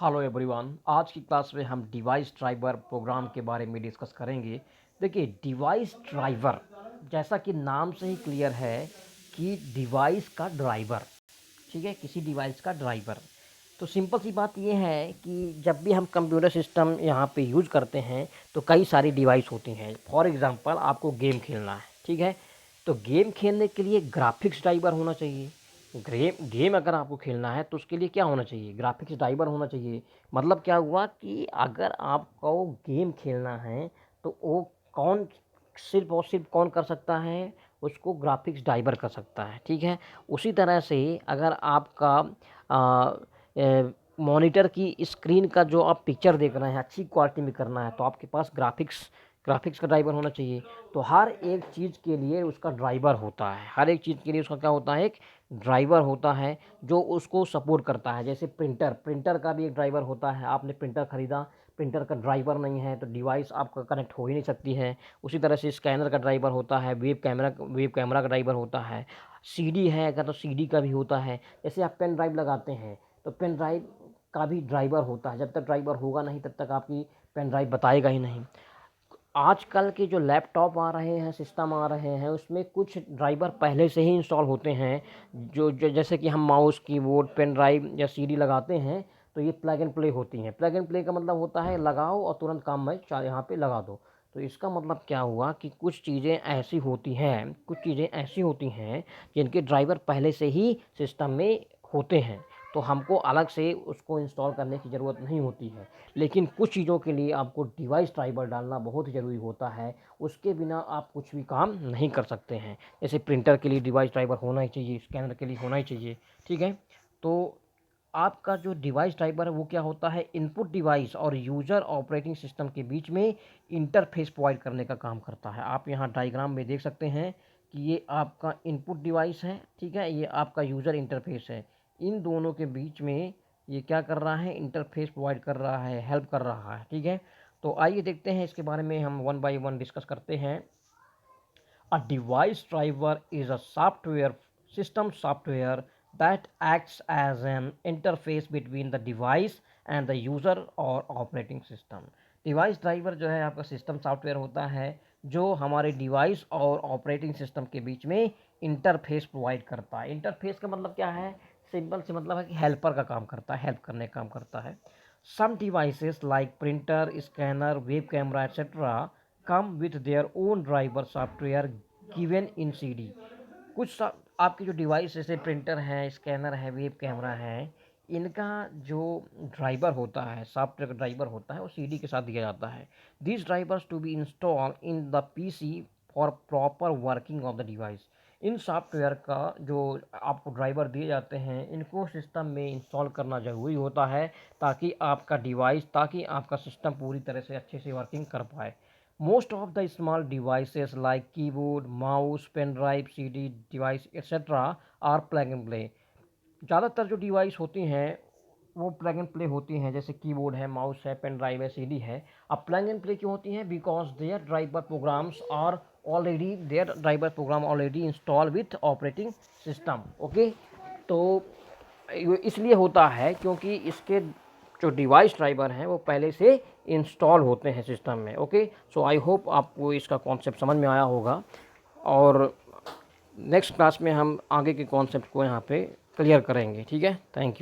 Hello everyone, आज की class में हम डिवाइस ड्राइवर प्रोग्राम के बारे में डिस्कस करेंगे। देखिए, डिवाइस ड्राइवर जैसा कि नाम से ही क्लियर है कि डिवाइस का ड्राइवर, ठीक है, किसी डिवाइस का ड्राइवर। तो सिंपल सी बात ये है कि जब भी हम कंप्यूटर सिस्टम यहाँ पे यूज़ करते हैं तो कई सारी डिवाइस होती हैं। फॉर एग्ज़ाम्पल, आपको गेम खेलना है, ठीक है, तो गेम खेलने के लिए ग्राफिक्स ड्राइवर होना चाहिए। गेम अगर आपको खेलना है तो उसके लिए क्या होना चाहिए? ग्राफिक्स ड्राइवर होना चाहिए। मतलब क्या हुआ कि अगर आपको गेम खेलना है तो वो कौन, सिर्फ़ और सिर्फ़ कौन कर सकता है? उसको ग्राफिक्स ड्राइवर कर सकता है, ठीक है। उसी तरह से अगर आपका मॉनिटर की स्क्रीन का जो आप पिक्चर देख रहे हैं अच्छी क्वालिटी में करना है तो आपके पास ग्राफिक्स का ड्राइवर होना चाहिए। तो हर एक चीज़ के लिए उसका ड्राइवर होता है, हर एक चीज़ के लिए उसका क्या होता है? एक ड्राइवर होता है जो उसको सपोर्ट करता है। जैसे प्रिंटर का भी एक ड्राइवर होता है। आपने प्रिंटर ख़रीदा, प्रिंटर का ड्राइवर नहीं है तो डिवाइस आपका कनेक्ट हो ही नहीं सकती है। उसी तरह से स्कैनर का ड्राइवर होता है, वेब कैमरा का ड्राइवर होता है, सीडी है अगर तो सीडी का भी होता है। जैसे आप पेन ड्राइव लगाते हैं तो पेन ड्राइव का भी ड्राइवर होता है। जब तक ड्राइवर होगा नहीं तब तक आपकी पेन ड्राइव बताएगा ही नहीं। आजकल के जो लैपटॉप आ रहे हैं, सिस्टम आ रहे हैं, उसमें कुछ ड्राइवर पहले से ही इंस्टॉल होते हैं। जो जैसे कि हम माउस, कीबोर्ड, पेन ड्राइव या सीडी लगाते हैं तो ये प्लग एंड प्ले होती हैं। प्लग एंड प्ले का मतलब होता है लगाओ और तुरंत काम में यहाँ पे लगा दो। तो इसका मतलब क्या हुआ कि कुछ चीज़ें ऐसी होती हैं जिनके ड्राइवर पहले से ही सिस्टम में होते हैं, तो हमको अलग से उसको इंस्टॉल करने की ज़रूरत नहीं होती है। लेकिन कुछ चीज़ों के लिए आपको डिवाइस ड्राइवर डालना बहुत ज़रूरी होता है। उसके बिना आप कुछ भी काम नहीं कर सकते हैं। जैसे प्रिंटर के लिए डिवाइस ड्राइवर होना ही चाहिए, स्कैनर के लिए होना ही चाहिए, ठीक है। तो आपका जो डिवाइस ड्राइवर है वो क्या होता है? इनपुट डिवाइस और यूज़र ऑपरेटिंग सिस्टम के बीच में इंटरफेस प्रोवाइड करने का काम करता है। आप यहाँ डायग्राम में देख सकते हैं कि ये आपका इनपुट डिवाइस है, ठीक है, ये आपका यूज़र इंटरफेस है। इन दोनों के बीच में ये क्या कर रहा है? इंटरफेस प्रोवाइड कर रहा है, हेल्प कर रहा है, ठीक है। तो आइए देखते हैं, इसके बारे में हम वन बाय वन डिस्कस करते हैं। A device driver is a system software that acts as an interface between the device and the user or operating system. Device driver जो है आपका सिस्टम सॉफ्टवेयर होता है जो हमारे डिवाइस और ऑपरेटिंग सिस्टम के बीच में इंटरफेस प्रोवाइड करता है। इंटरफेस का मतलब क्या है? सिंपल से मतलब है कि हेल्पर का काम करता है, हेल्प करने का काम करता है। Some devices like printer, scanner, web camera etcetera come with their own driver software given in CD. आपके जो डिवाइस जैसे प्रिंटर है, स्कैनर है, वेब कैमरा है, इनका जो ड्राइवर होता है, सॉफ्टवेयर का ड्राइवर होता है, वो सीडी के साथ दिया जाता है। This drivers to be install in the PC for proper working of the device. इन सॉफ्टवेयर का जो आपको ड्राइवर दिए जाते हैं इनको सिस्टम में इंस्टॉल करना ज़रूरी होता है ताकि आपका सिस्टम पूरी तरह से अच्छे से वर्किंग कर पाए। Most of the small devices like keyboard, mouse, pen drive, CD device etc. are plug and play। ज़्यादातर जो डिवाइस होती हैं वो प्लग एंड प्ले होती हैं। जैसे कीबोर्ड है, माउस है, पेन ड्राइव है, सीडी है। अब प्लग एंड प्ले क्यों होती हैं? Because their driver program already install with operating system. Okay, तो इसलिए होता है क्योंकि इसके जो डिवाइस ड्राइवर हैं वो पहले से इंस्टॉल होते हैं सिस्टम में। ओके, सो आई होप आपको इसका कॉन्सेप्ट समझ में आया होगा और नेक्स्ट क्लास में हम आगे के कॉन्सेप्ट को यहाँ पे क्लियर करेंगे, ठीक है। Thank you.